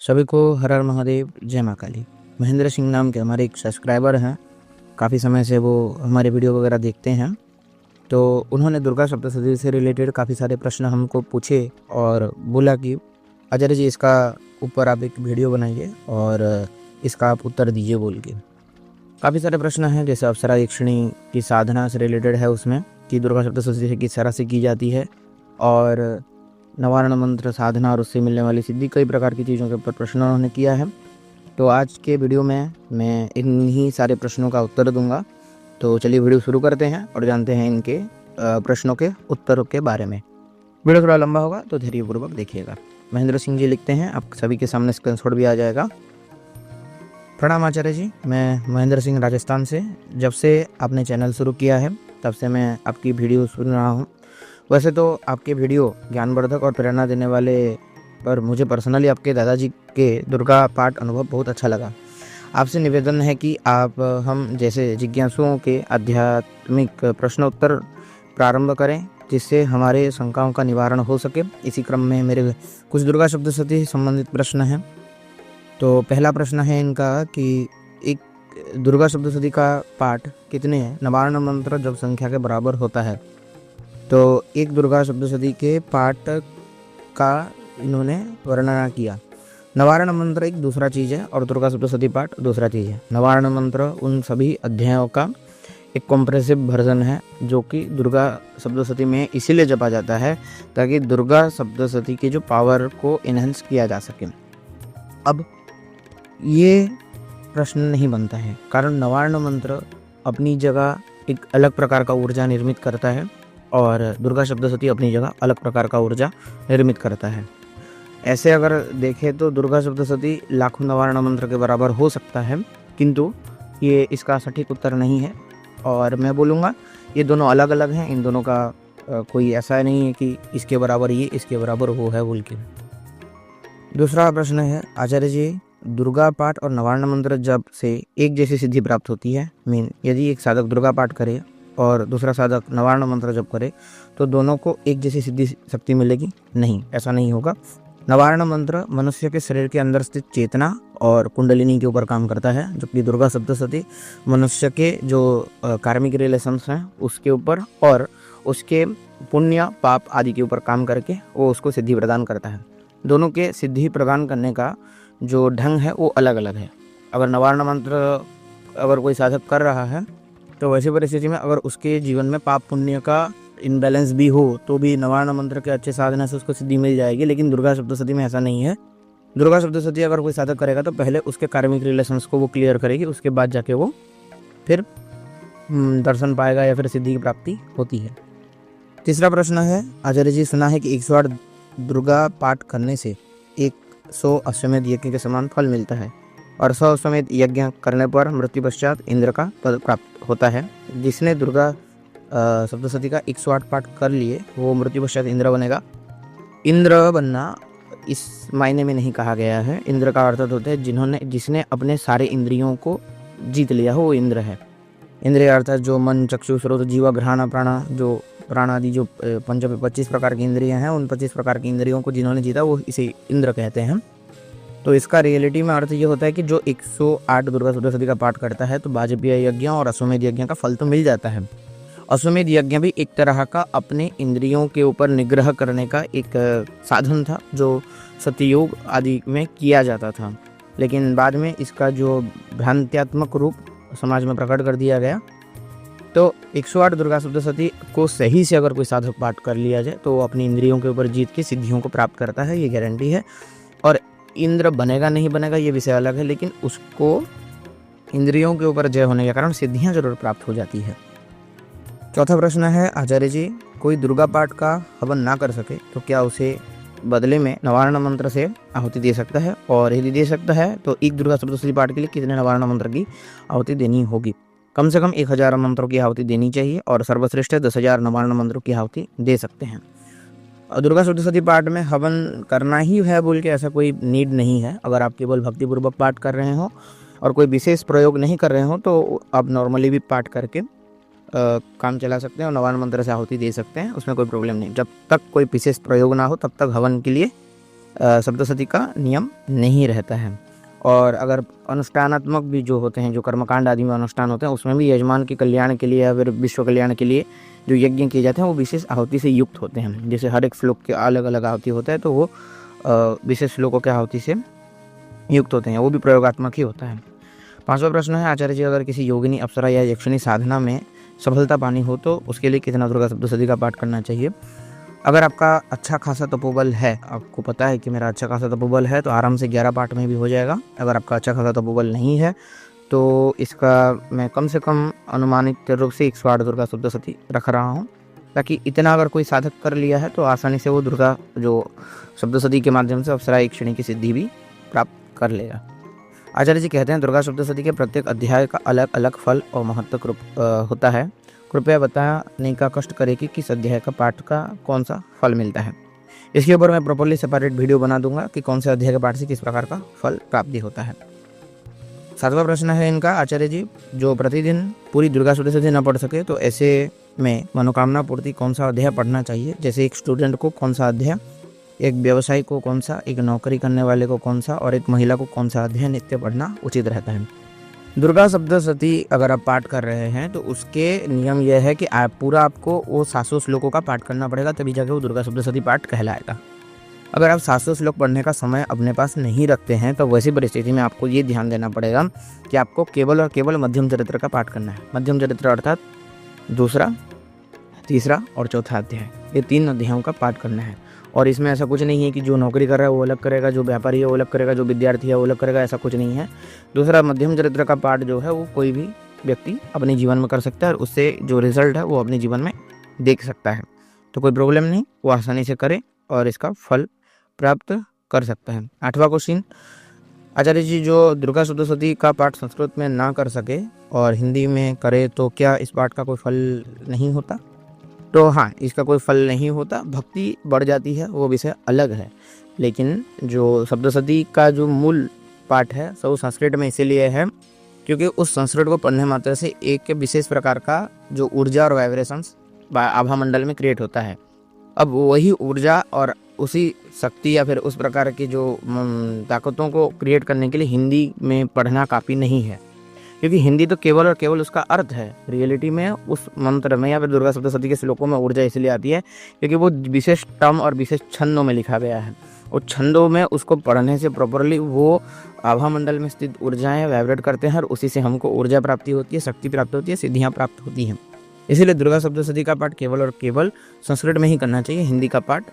सभी को हर हर महादेव, जय माँ काली। महेंद्र सिंह नाम के हमारे एक सब्सक्राइबर हैं। काफ़ी समय से वो हमारे वीडियो वगैरह देखते हैं। तो उन्होंने दुर्गा सप्तशती से रिलेटेड काफ़ी सारे प्रश्न हमको पूछे और बोला कि आचार्य जी इसका ऊपर आप एक वीडियो बनाइए और इसका आप उत्तर दीजिए बोल के। काफ़ी सारे प्रश्न हैं, जैसे अप्सरा यक्षिणी की साधना से रिलेटेड है उसमें कि दुर्गा सप्तशती किस तरह से की जाती है, और नवारण मंत्र साधना और उससे मिलने वाली सिद्धि, कई प्रकार की चीज़ों के ऊपर प्रश्न उन्होंने किया है। तो आज के वीडियो में मैं इन्हीं सारे प्रश्नों का उत्तर दूंगा। तो चलिए वीडियो शुरू करते हैं और जानते हैं इनके प्रश्नों के उत्तरों के बारे में। वीडियो थोड़ा लंबा होगा तो धैर्यपूर्वक देखिएगा। महेंद्र सिंह जी लिखते हैं, आप सभी के सामने स्क्रीनशॉट भी आ जाएगा। प्रणाम आचार्य जी, मैं महेंद्र सिंह राजस्थान से। जब से आपने चैनल शुरू किया है तब से मैं आपकी वीडियो सुन रहा हूँ। वैसे तो आपके वीडियो ज्ञानवर्धक और प्रेरणा देने वाले, पर मुझे पर्सनली आपके दादाजी के दुर्गा पाठ अनुभव बहुत अच्छा लगा। आपसे निवेदन है कि आप हम जैसे जिज्ञासुओं के आध्यात्मिक प्रश्नोत्तर प्रारंभ करें, जिससे हमारे शंकाओं का निवारण हो सके। इसी क्रम में मेरे कुछ दुर्गा सप्तशती से संबंधित प्रश्न हैं। तो पहला प्रश्न है इनका कि एक दुर्गा सप्तशती का पाठ कितने नवारण मंत्र जब संख्या के बराबर होता है। तो एक दुर्गा सप्तशती के पाठ का इन्होंने वर्णना किया। नवारण मंत्र एक दूसरा चीज़ है और दुर्गा सप्तशती पाठ दूसरा चीज़ है। नवारण मंत्र उन सभी अध्यायों का एक कॉम्प्रेसिव वर्जन है जो कि दुर्गा सप्तशती में इसीलिए जपा जाता है ताकि दुर्गा सप्तशती की जो पावर को इन्हेंस किया जा सके। अब ये प्रश्न नहीं बनता है, कारण नवारण मंत्र अपनी जगह एक अलग प्रकार का ऊर्जा निर्मित करता है और दुर्गा सप्तशती अपनी जगह अलग प्रकार का ऊर्जा निर्मित करता है। ऐसे अगर देखें तो दुर्गा सप्तशती लाखों नवारण मंत्र के बराबर हो सकता है, किंतु ये इसका सटीक उत्तर नहीं है। और मैं बोलूँगा ये दोनों अलग अलग हैं। इन दोनों का कोई ऐसा नहीं है कि इसके बराबर ये इसके बराबर वो है बोल के। दूसरा प्रश्न है, आचार्य जी दुर्गा पाठ और नवारण मंत्र जप से एक जैसी सिद्धि प्राप्त होती है। यदि एक साधक दुर्गा पाठ करे और दूसरा साधक नवारण मंत्र जप करे तो दोनों को एक जैसी सिद्धि शक्ति मिलेगी? नहीं, ऐसा नहीं होगा। नवारण मंत्र मनुष्य के शरीर के अंदर स्थित चेतना और कुंडलिनी के ऊपर काम करता है, जबकि दुर्गा सप्तशती मनुष्य के जो कार्मिक रिलेशंस हैं उसके ऊपर और उसके पुण्य पाप आदि के ऊपर काम करके वो उसको सिद्धि प्रदान करता है। दोनों के सिद्धि प्रदान करने का जो ढंग है वो अलग अलग है। अगर नवारण मंत्र अगर कोई साधक कर रहा है तो वैसी परिस्थिति में अगर उसके जीवन में पाप पुण्य का इनबैलेंस भी हो तो भी नवारण मंत्र के अच्छे साधना से उसको सिद्धि मिल जाएगी। लेकिन दुर्गा सप्तशती में ऐसा नहीं है। दुर्गा सप्तशती अगर कोई साधक करेगा तो पहले उसके कार्मिक रिलेशंस को वो क्लियर करेगी, उसके बाद जाके वो फिर दर्शन पाएगा या फिर सिद्धि की प्राप्ति होती है। तीसरा प्रश्न है, आचार्य जी सुना है कि 108 दुर्गा पाठ करने से 100 अश्वमेध यज्ञ के समान फल मिलता है और 100 अश्वमेध यज्ञ करने पर मृत्यु पश्चात इंद्र का पद प्राप्त होता है। जिसने दुर्गा सप्तशती का 108 पाठ कर लिए वो मृत्यु पश्चात इंद्र बनेगा। इंद्र बनना इस मायने में नहीं कहा गया है। इंद्र का अर्थ होता है जिसने अपने सारे इंद्रियों को जीत लिया हो, वो इंद्र है। इंद्रिय अर्थात जो मन, चक्षु, श्रोत, जीवा, घ्राण, प्राण आदि जो 25 प्रकार की इंद्रियां हैं, उन 25 प्रकार की इंद्रियों को जिन्होंने जीता वो इसे इंद्र कहते हैं। तो इसका रियलिटी में अर्थ ये होता है कि जो 108 दुर्गा सप्तशती का पाठ करता है तो वाजपेयी यज्ञ और अश्वमेध यज्ञ का फल तो मिल जाता है। अश्वमेध यज्ञ भी एक तरह का अपने इंद्रियों के ऊपर निग्रह करने का एक साधन था जो सतयुग आदि में किया जाता था, लेकिन बाद में इसका जो भ्रांत्यात्मक रूप समाज में प्रकट कर दिया गया। तो 108 दुर्गा सप्तशती को सही से अगर कोई साधक पाठ कर लिया जाए तो वो अपनी इंद्रियों के ऊपर जीत के सिद्धियों को प्राप्त करता है, ये गारंटी है। और इंद्र बनेगा नहीं बनेगा ये विषय अलग है, लेकिन उसको इंद्रियों के ऊपर जय होने के कारण सिद्धियां जरूर प्राप्त हो जाती है। चौथा प्रश्न है, आचार्य जी कोई दुर्गा पाठ का हवन ना कर सके तो क्या उसे बदले में नवारण मंत्र से आहुति दे सकता है, और यदि दे सकता है तो एक दुर्गा सप्तशती पाठ के लिए कितने नवारण मंत्र की आहुति देनी होगी? कम से कम 1000 मंत्रों की आहुति देनी चाहिए और सर्वश्रेष्ठ 10,000 नवारण मंत्रों की आहुति दे सकते हैं। दुर्गा सप्तशती पाठ में हवन करना ही है बोल के ऐसा कोई नीड नहीं है। अगर आप केवल भक्तिपूर्वक पाठ कर रहे हो और कोई विशेष प्रयोग नहीं कर रहे हो तो आप नॉर्मली भी पाठ करके काम चला सकते हैं और नवारण मंत्र से आहुति दे सकते हैं, उसमें कोई प्रॉब्लम नहीं। जब तक कोई विशेष प्रयोग ना हो तब तक हवन के लिए सप्तशती का नियम नहीं रहता है। और अगर अनुष्ठानात्मक भी जो होते हैं, जो कर्मकांड आदि में अनुष्ठान होते हैं, उसमें भी यजमान के कल्याण के लिए या फिर विश्व कल्याण के लिए जो यज्ञ किए जाते हैं वो विशेष आहुति से युक्त होते हैं। जैसे हर एक श्लोक के अलग अलग आहुति होता है, तो वो विशेष श्लोकों के आहुति से युक्त होते हैं, वो भी प्रयोगात्मक ही होता है। 5वां प्रश्न है, आचार्य जी अगर किसी योगिनी अप्सरा या यक्षिणी साधना में सफलता पानी हो तो उसके लिए कितना दुर्गा सप्तशती का पाठ करना चाहिए? अगर आपका अच्छा खासा तपोबल है, आपको पता है कि मेरा अच्छा खासा तपोबल है, तो आराम से 11 पाठ में भी हो जाएगा। अगर आपका अच्छा खासा तपोबल नहीं है तो इसका मैं कम से कम अनुमानित रूप से 108 दुर्गा सप्तशती रख रहा हूँ, ताकि इतना अगर कोई साधक कर लिया है तो आसानी से वो दुर्गा जो सप्तशती के माध्यम से अप्सरा एक श्रेणी की सिद्धि भी प्राप्त कर लेगा। आचार्य जी कहते हैं दुर्गा सप्तशती के प्रत्येक अध्याय का अलग अलग फल और महत्व होता है। कृपया बताने का कष्ट करें कि किस अध्याय का पाठ का कौन सा फल मिलता है। इसके ऊपर मैं प्रॉपर्ली सेपरेट वीडियो बना दूंगा कि कौन से अध्याय के पाठ से किस प्रकार का फल प्राप्ति होता है। 7वां प्रश्न है इनका, आचार्य जी जो प्रतिदिन पूरी दुर्गा सप्तशती न पढ़ सके तो ऐसे में मनोकामना पूर्ति कौन सा अध्याय पढ़ना चाहिए? जैसे एक स्टूडेंट को कौन सा अध्याय, एक व्यवसायी को कौन सा, एक नौकरी करने वाले को कौन सा और एक महिला को कौन सा अध्याय नित्य पढ़ना उचित रहता है? दुर्गा सप्तशती अगर आप पाठ कर रहे हैं तो उसके नियम यह है कि आप पूरा आपको वो 700 श्लोकों का पाठ करना पड़ेगा, तभी जाके वो दुर्गा सप्तशती पाठ कहलाएगा। अगर आप 700 श्लोक पढ़ने का समय अपने पास नहीं रखते हैं तो वैसी परिस्थिति में आपको ये ध्यान देना पड़ेगा कि आपको केवल और केवल मध्यम चरित्र का पाठ करना है। मध्यम चरित्र अर्थात दूसरा, तीसरा और चौथा अध्याय, ये 3 अध्यायों का पाठ करना है। और इसमें ऐसा कुछ नहीं है कि जो नौकरी कर रहा है वो अलग करेगा, जो व्यापारी है वो अलग करेगा, जो विद्यार्थी है वो अलग करेगा, ऐसा कुछ नहीं है। दूसरा मध्यम चरित्र का पाठ जो है वो कोई भी व्यक्ति अपने जीवन में कर सकता है और उससे जो रिजल्ट है वो अपने जीवन में देख सकता है। तो कोई प्रॉब्लम नहीं, वो आसानी से करे और इसका फल प्राप्त कर सकता है। 8वां क्वेश्चन, आचार्य जी जो दुर्गा सप्तशती का पाठ संस्कृत में ना कर सके और हिंदी में करे तो क्या इस पाठ का कोई फल नहीं होता? तो हाँ, इसका कोई फल नहीं होता, भक्ति बढ़ जाती है, वो विषय अलग है। लेकिन जो सप्तशती का जो मूल पाठ है सब संस्कृत में इसीलिए है क्योंकि उस संस्कृत को पढ़ने मात्र से एक विशेष प्रकार का जो ऊर्जा और वाइब्रेशंस आभा मंडल में क्रिएट होता है। अब वही ऊर्जा और उसी शक्ति या फिर उस प्रकार की जो ताकतों को क्रिएट करने के लिए हिंदी में पढ़ना काफ़ी नहीं है, क्योंकि हिंदी तो केवल और केवल उसका अर्थ है। रियलिटी में उस मंत्र में या फिर दुर्गा सप्तशती के श्लोकों में ऊर्जा इसलिए आती है क्योंकि वो विशेष टर्म और विशेष छंदों में लिखा गया है। और छंदों में उसको पढ़ने से प्रॉपरली वो आभा मंडल में स्थित ऊर्जाएं वाइब्रेट करते हैं और उसी से हमको ऊर्जा प्राप्ति होती है, शक्ति प्राप्त होती है, सिद्धियाँ प्राप्त होती हैं। इसीलिए दुर्गा सप्तशती का पाठ केवल और केवल संस्कृत में ही करना चाहिए। हिंदी का पाठ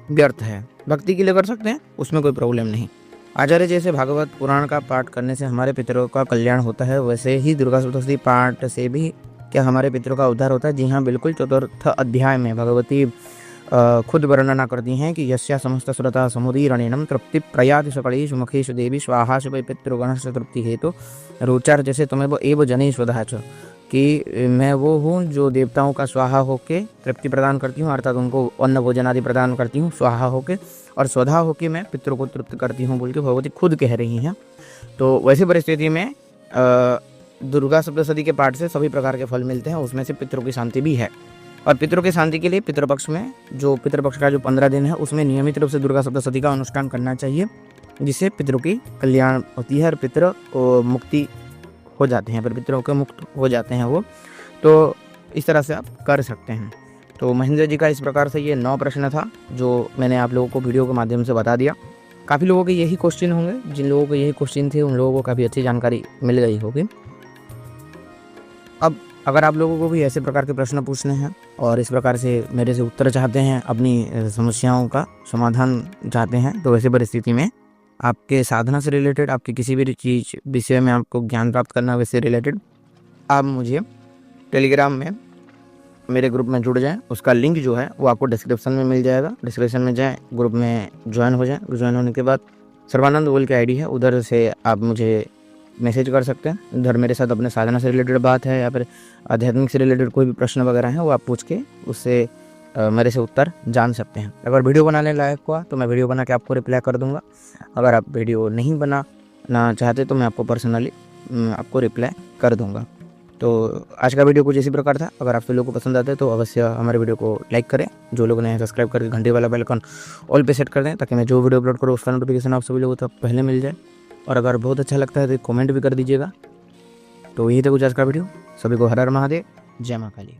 व्यर्थ है। भक्ति के लिए कर सकते हैं, उसमें कोई प्रॉब्लम नहीं। आचार्य जैसे भागवत पुराण का पाठ करने से हमारे पितरों का कल्याण होता है, वैसे ही दुर्गा सप्तशती पाठ से भी क्या हमारे पितरों का उद्धार होता है? जी हाँ, बिल्कुल। 4th अध्याय में भगवती खुद वर्णना करती हैं कि यस्या समस्त श्रद्धा समुदीरणेनम तृप्ति प्रयाति सकलेषु मुखेषु देवी स्वाहा शुभ पितृगणस्य तृप्ति हेतु रोचार जैसे तुम्हें वो एव जने स्वधा च, कि मैं वो हूँ जो देवताओं का स्वाहा होके तृप्ति प्रदान करती हूँ, अर्थात उनको अन्न भोजन आदि प्रदान करती हूँ स्वाहा होके, और स्वधा होके मैं पितरों को तृप्त करती हूँ बोल के भगवती खुद कह रही हैं। तो वैसी परिस्थिति में दुर्गा सप्तशती के पाठ से सभी प्रकार के फल मिलते हैं, उसमें से पितरों की शांति भी है। और पितरों की शांति के लिए पितृपक्ष में जो पितृपक्ष का जो 15 दिन है उसमें नियमित रूप से दुर्गा सप्तशती का अनुष्ठान करना चाहिए, जिससे पितरों की कल्याण होती है और पितर मुक्ति हो जाते हैं, फिर पितरों के मुक्त हो जाते हैं वो। तो इस तरह से आप कर सकते हैं। तो महेंद्र जी का इस प्रकार से ये 9 प्रश्न था जो मैंने आप लोगों को वीडियो के माध्यम से बता दिया। काफ़ी लोगों के यही क्वेश्चन होंगे, जिन लोगों को यही क्वेश्चन थे उन लोगों को काफ़ी अच्छी जानकारी मिल गई होगी। अब अगर आप लोगों को भी ऐसे प्रकार के प्रश्न पूछने हैं और इस प्रकार से मेरे से उत्तर चाहते हैं, अपनी समस्याओं का समाधान चाहते हैं, तो वैसे परिस्थिति में आपके साधना से रिलेटेड, आपके किसी भी चीज़ विषय में आपको ज्ञान प्राप्त करना वैसे रिलेटेड, आप मुझे टेलीग्राम में मेरे ग्रुप में जुड़ जाएं। उसका लिंक जो है वो आपको डिस्क्रिप्शन में मिल जाएगा। डिस्क्रिप्शन में जाएं, ग्रुप में ज्वाइन हो जाएं। ज्वाइन होने के बाद सर्वानंद बोल के आईडी है, उधर से आप मुझे मैसेज कर सकते हैं। उधर मेरे साथ अपने साधना से रिलेटेड बात है या फिर आध्यात्मिक से रिलेटेड कोई भी प्रश्न वगैरह हैं वो आप पूछ के उससे मेरे से उत्तर जान सकते हैं। अगर वीडियो बनाने लायक हुआ तो मैं वीडियो बना के आपको रिप्लाई कर दूंगा। अगर आप वीडियो नहीं बनाना चाहते तो मैं आपको पर्सनली आपको रिप्लाई कर दूंगा। तो आज का वीडियो कुछ इसी प्रकार था। अगर आप सभी लोगों को पसंद आता है तो अवश्य हमारे वीडियो को लाइक करें। जो लोग नए सब्सक्राइब करके घंटे वाला बेल आइकन ऑल पे सेट कर दें, ताकि मैं जो वीडियो अपलोड करूँ उसका नोटिफिकेशन आप सभी लोगों तक पहले मिल जाए। और अगर बहुत अच्छा लगता है तो कमेंट भी कर दीजिएगा। तो यही था कुछ आज का वीडियो। सभी को हर हर महादेव, जय मां काली।